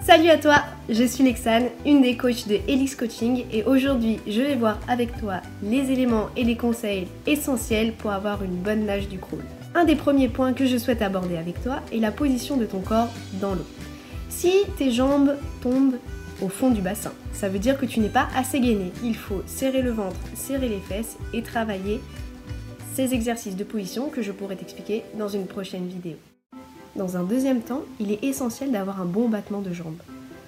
Salut à toi, je suis Lexane, une des coachs de Helix Coaching et aujourd'hui je vais voir avec toi les éléments et les conseils essentiels pour avoir une bonne nage du crawl. Un des premiers points que je souhaite aborder avec toi est la position de ton corps dans l'eau. Si tes jambes tombent au fond du bassin, ça veut dire que tu n'es pas assez gainé. Il faut serrer le ventre, serrer les fesses et travailler ces exercices de position que je pourrai t'expliquer dans une prochaine vidéo. Dans un deuxième temps, il est essentiel d'avoir un bon battement de jambes.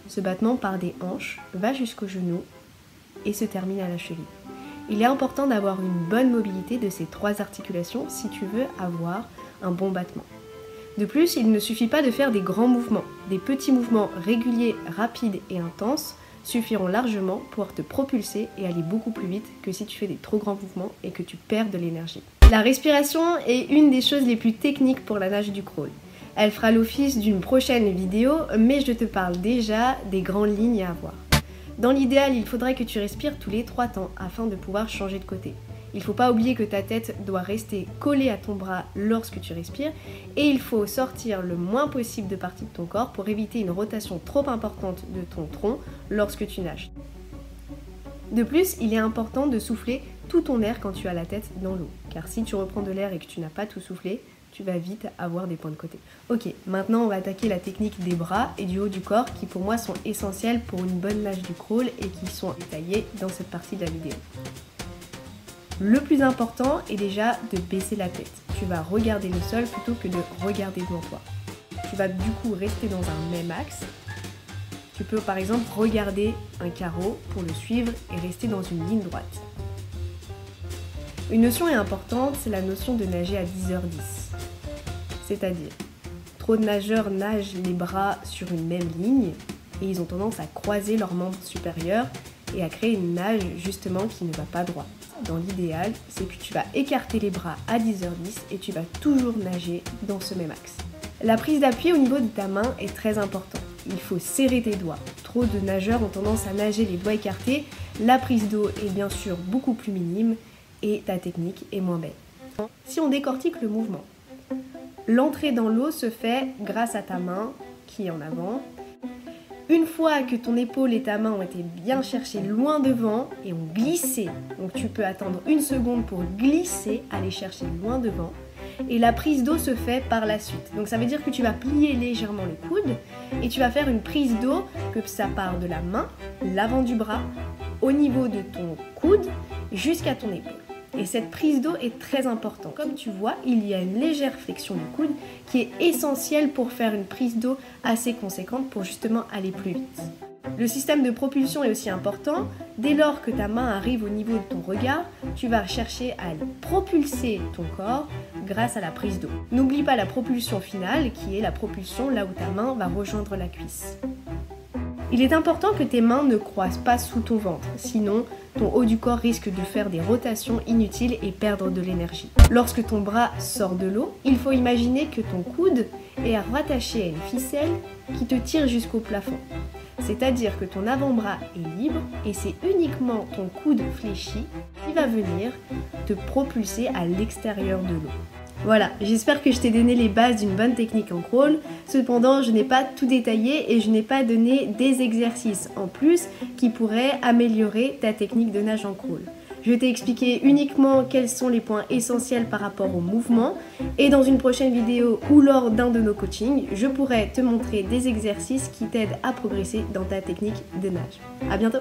Ce battement part des hanches, va jusqu'au genou et se termine à la cheville. Il est important d'avoir une bonne mobilité de ces trois articulations si tu veux avoir un bon battement. De plus, il ne suffit pas de faire des grands mouvements. Des petits mouvements réguliers, rapides et intenses suffiront largement pour te propulser et aller beaucoup plus vite que si tu fais des trop grands mouvements et que tu perds de l'énergie. La respiration est une des choses les plus techniques pour la nage du crawl. Elle fera l'office d'une prochaine vidéo, mais je te parle déjà des grandes lignes à avoir. Dans l'idéal, il faudrait que tu respires tous les 3 temps afin de pouvoir changer de côté. Il ne faut pas oublier que ta tête doit rester collée à ton bras lorsque tu respires et il faut sortir le moins possible de parties de ton corps pour éviter une rotation trop importante de ton tronc lorsque tu nages. De plus, il est important de souffler tout ton air quand tu as la tête dans l'eau, car si tu reprends de l'air et que tu n'as pas tout soufflé, tu vas vite avoir des points de côté. Ok, maintenant on va attaquer la technique des bras et du haut du corps qui pour moi sont essentiels pour une bonne nage du crawl et qui sont détaillés dans cette partie de la vidéo. Le plus important est déjà de baisser la tête. Tu vas regarder le sol plutôt que de regarder devant toi. Tu vas du coup rester dans un même axe. Tu peux par exemple regarder un carreau pour le suivre et rester dans une ligne droite. Une notion est importante, c'est la notion de nager à 10h10. C'est-à-dire, trop de nageurs nagent les bras sur une même ligne et ils ont tendance à croiser leurs membres supérieurs et à créer une nage justement qui ne va pas droit. Dans l'idéal, c'est que tu vas écarter les bras à 10h10 et tu vas toujours nager dans ce même axe. La prise d'appui au niveau de ta main est très importante. Il faut serrer tes doigts. Trop de nageurs ont tendance à nager les doigts écartés. La prise d'eau est bien sûr beaucoup plus minime et ta technique est moins belle. Si on décortique le mouvement, l'entrée dans l'eau se fait grâce à ta main qui est en avant. Une fois que ton épaule et ta main ont été bien cherchées loin devant et ont glissé, donc tu peux attendre 1 seconde pour glisser, aller chercher loin devant, et la prise d'eau se fait par la suite. Donc ça veut dire que tu vas plier légèrement les coudes et tu vas faire une prise d'eau que ça part de la main, l'avant du bras, au niveau de ton coude jusqu'à ton épaule. Et cette prise d'eau est très importante. Comme tu vois, il y a une légère flexion du coude qui est essentielle pour faire une prise d'eau assez conséquente pour justement aller plus vite. Le système de propulsion est aussi important. Dès lors que ta main arrive au niveau de ton regard, tu vas chercher à propulser ton corps grâce à la prise d'eau. N'oublie pas la propulsion finale qui est la propulsion là où ta main va rejoindre la cuisse. Il est important que tes mains ne croisent pas sous ton ventre, sinon ton haut du corps risque de faire des rotations inutiles et perdre de l'énergie. Lorsque ton bras sort de l'eau, il faut imaginer que ton coude est rattaché à une ficelle qui te tire jusqu'au plafond. C'est-à-dire que ton avant-bras est libre et c'est uniquement ton coude fléchi qui va venir te propulser à l'extérieur de l'eau. Voilà, j'espère que je t'ai donné les bases d'une bonne technique en crawl. Cependant, je n'ai pas tout détaillé et je n'ai pas donné des exercices en plus qui pourraient améliorer ta technique de nage en crawl. Je t'ai expliqué uniquement quels sont les points essentiels par rapport au mouvement et dans une prochaine vidéo ou lors d'un de nos coachings, je pourrai te montrer des exercices qui t'aident à progresser dans ta technique de nage. À bientôt!